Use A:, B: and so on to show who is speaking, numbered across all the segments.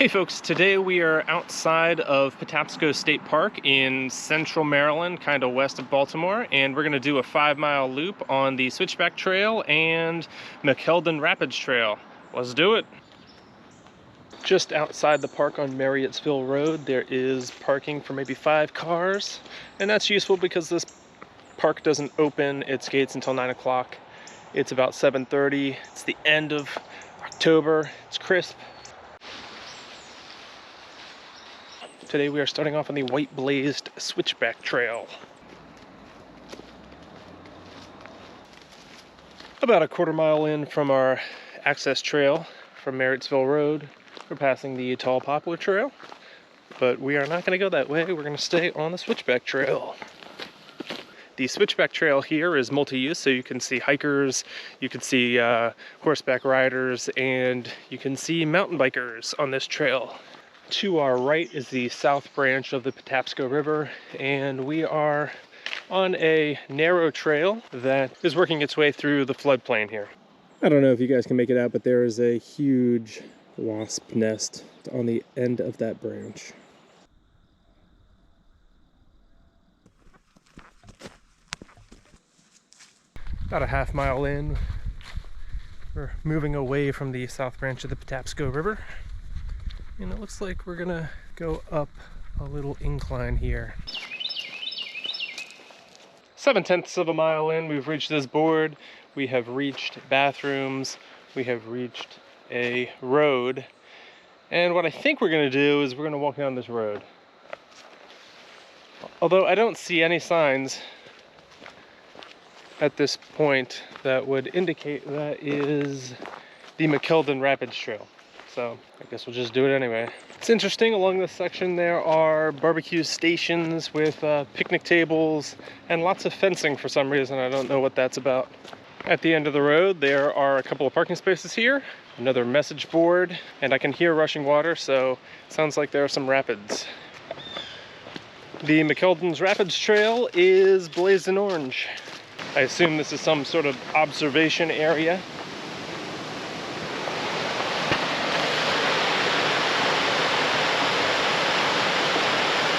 A: Hey folks, today we are outside of Patapsco State Park in central Maryland, kind of west of Baltimore, and we're going to do a 5-mile loop on the Switchback Trail and McKeldin Rapids Trail. Let's do it! Just outside the park on Mariottsville Road, there is parking for maybe 5 cars, and that's useful because this park doesn't open its gates until 9 o'clock. It's about 7:30. It's the end of October. It's crisp. Today we are starting off on the white blazed Switchback Trail. About a quarter-mile in from our access trail from Mariottsville Road, we're passing the tall poplar trail, but we are not going to go that way. We're going to stay on the Switchback Trail. The Switchback Trail here is multi-use, so you can see hikers, you can see horseback riders, and you can see mountain bikers on this trail. To our right is the south branch of the Patapsco River, and we are on a narrow trail that is working its way through the floodplain here. I don't know if you guys can make it out, but there is a huge wasp nest on the end of that branch. About a half-mile in, we're moving away from the south branch of the Patapsco River. And it looks like we're gonna go up a little incline here. 7/10 of a mile in, we've reached this board. We have reached bathrooms. We have reached a road. And what I think we're gonna do is we're gonna walk down this road. Although I don't see any signs at this point that would indicate that is the McKeldin Rapids Trail. So I guess we'll just do it anyway. It's interesting, along this section there are barbecue stations with picnic tables and lots of fencing for some reason. I don't know what that's about. At the end of the road there are a couple of parking spaces here, another message board, and I can hear rushing water, so it sounds like there are some rapids. The McKeldin Rapids Trail is blazed in orange. I assume this is some sort of observation area.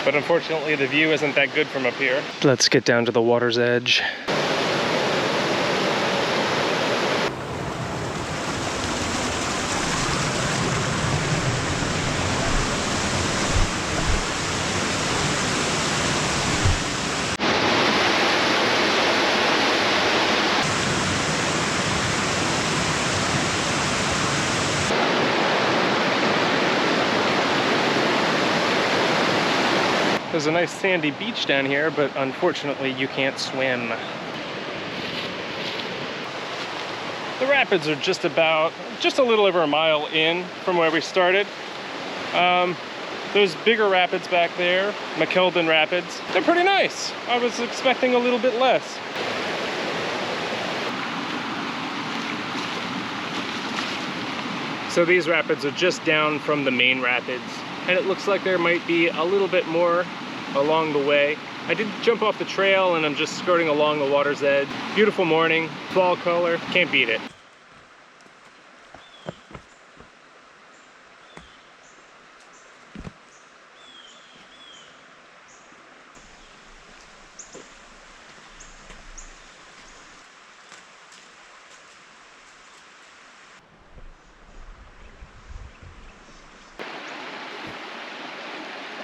A: But unfortunately the view isn't that good from up here. Let's get down to the water's edge. There's a nice sandy beach down here, but unfortunately you can't swim. The rapids are just a little over a mile in from where we started. Those bigger rapids back there, McKeldin Rapids, they're pretty nice. I was expecting a little bit less. So these rapids are just down from the main rapids, and it looks like there might be a little bit more along the way. I did jump off the trail and I'm just skirting along the water's edge. Beautiful morning, fall color, can't beat it.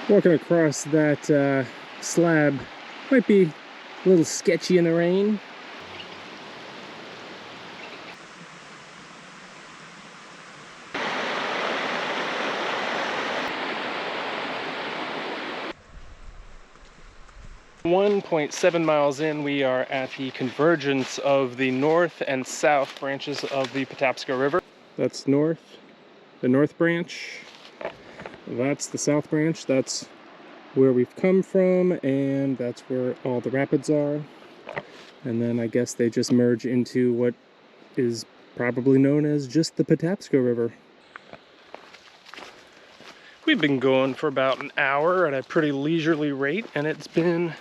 A: Walking across that slab might be a little sketchy in the rain. .7 miles in, we are at the convergence of the north and south branches of the Patapsco River. That's north, the north branch. That's the south branch. That's where we've come from, and that's where all the rapids are. And then I guess they just merge into what is probably known as just the Patapsco River. We've been going for about an hour at a pretty leisurely rate, and it's been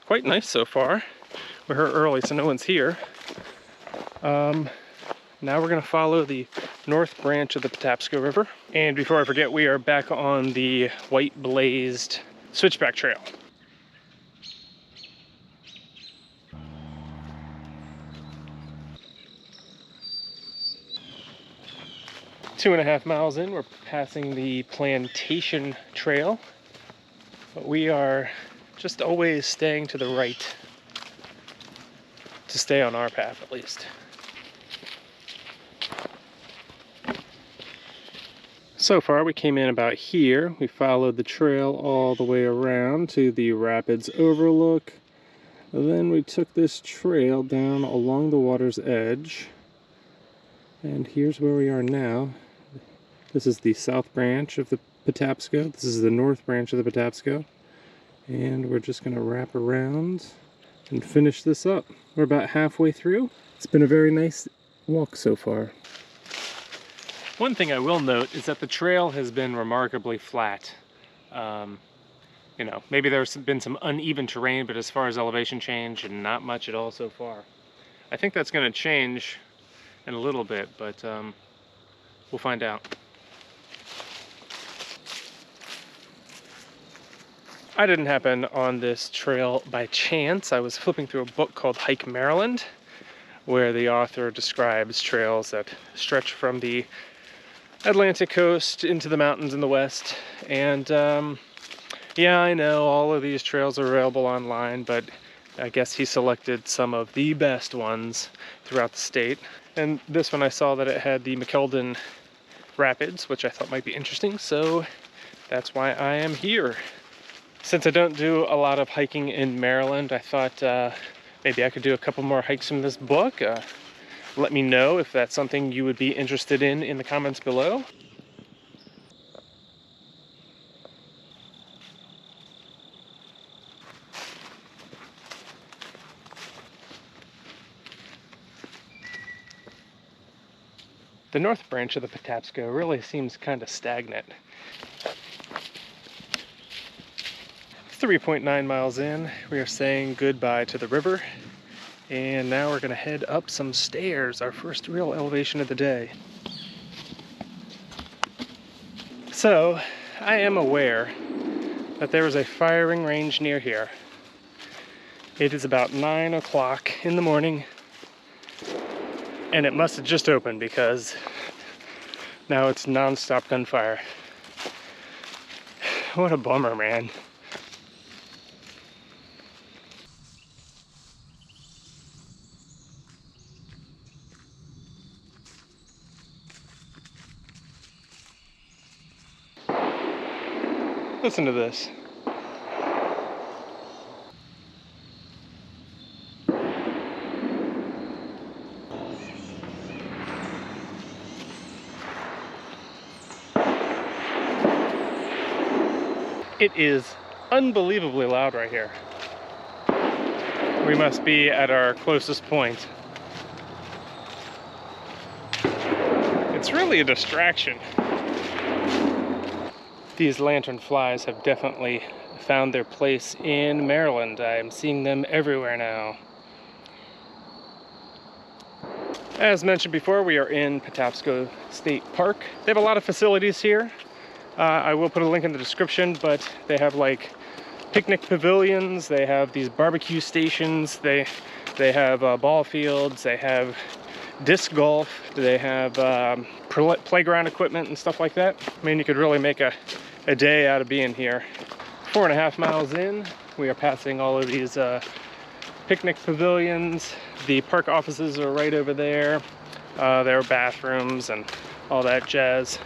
A: quite nice so far. We're here early, so no one's here. Now we're going to follow the north branch of the Patapsco River. And before I forget, we are back on the white blazed Switchback Trail. Two and a half miles in, we're passing the Plantation Trail, but we are just always staying to the right to stay on our path, at least. So far, we came in about here. We followed the trail all the way around to the Rapids overlook. Then we took this trail down along the water's edge. And here's where we are now. This is the south branch of the Patapsco. This is the north branch of the Patapsco. And we're just going to wrap around and finish this up. We're about halfway through. It's been a very nice walk so far. One thing I will note is that the trail has been remarkably flat. You know, maybe there's been some uneven terrain, but as far as elevation change, not much at all so far. I think that's going to change in a little bit, but we'll find out. I didn't happen on this trail by chance. I was flipping through a book called Hike Maryland, where the author describes trails that stretch from the Atlantic coast into the mountains in the west. And yeah, I know all of these trails are available online, but I guess he selected some of the best ones throughout the state. And this one, I saw that it had the McKeldin Rapids, which I thought might be interesting, so that's why I am here. Since I don't do a lot of hiking in Maryland, I thought maybe I could do a couple more hikes from this book. Let me know if that's something you would be interested in the comments below. The north branch of the Patapsco really seems kind of stagnant. 3.9 miles in, we are saying goodbye to the river, and now we're going to head up some stairs, our first real elevation of the day. So, I am aware that there is a firing range near here. It is about 9 o'clock in the morning, and it must have just opened because now it's non-stop gunfire. What a bummer, man. Listen to this. It is unbelievably loud right here. We must be at our closest point. It's really a distraction. These lantern flies have definitely found their place in Maryland. I am seeing them everywhere now. As mentioned before, we are in Patapsco State Park. They have a lot of facilities here. I will put a link in the description, but they have like picnic pavilions, they have these barbecue stations, they have ball fields, they have disc golf, they have playground equipment and stuff like that. I mean, you could really make a day out of being here. 4.5 miles in, we are passing all of these picnic pavilions. The park offices are right over there. There are bathrooms and all that jazz.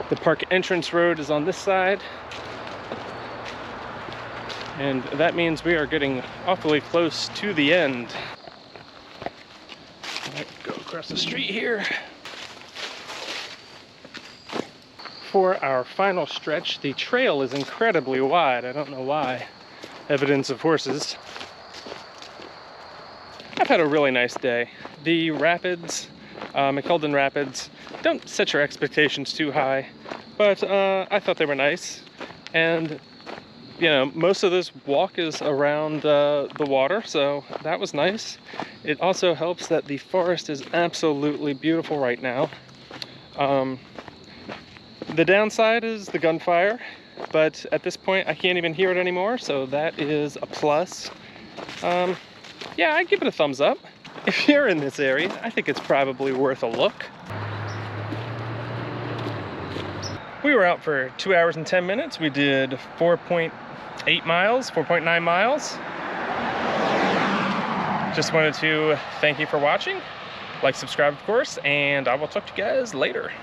A: The park entrance road is on this side. And that means we are getting awfully close to the end. Let's go across the street here. For our final stretch, the trail is incredibly wide. I don't know why. Evidence of horses. I've had a really nice day. The rapids, McKeldin Rapids, don't set your expectations too high, but I thought they were nice. And you know, most of this walk is around the water, so that was nice. It also helps that the forest is absolutely beautiful right now. The downside is the gunfire, but at this point I can't even hear it anymore, so that is a plus. Yeah, I'd give it a thumbs up. If you're in this area, I think it's probably worth a look. We were out for 2 hours and 10 minutes. We did 4.8 miles, 4.9 miles. Just wanted to thank you for watching. Like, subscribe, of course, and I will talk to you guys later.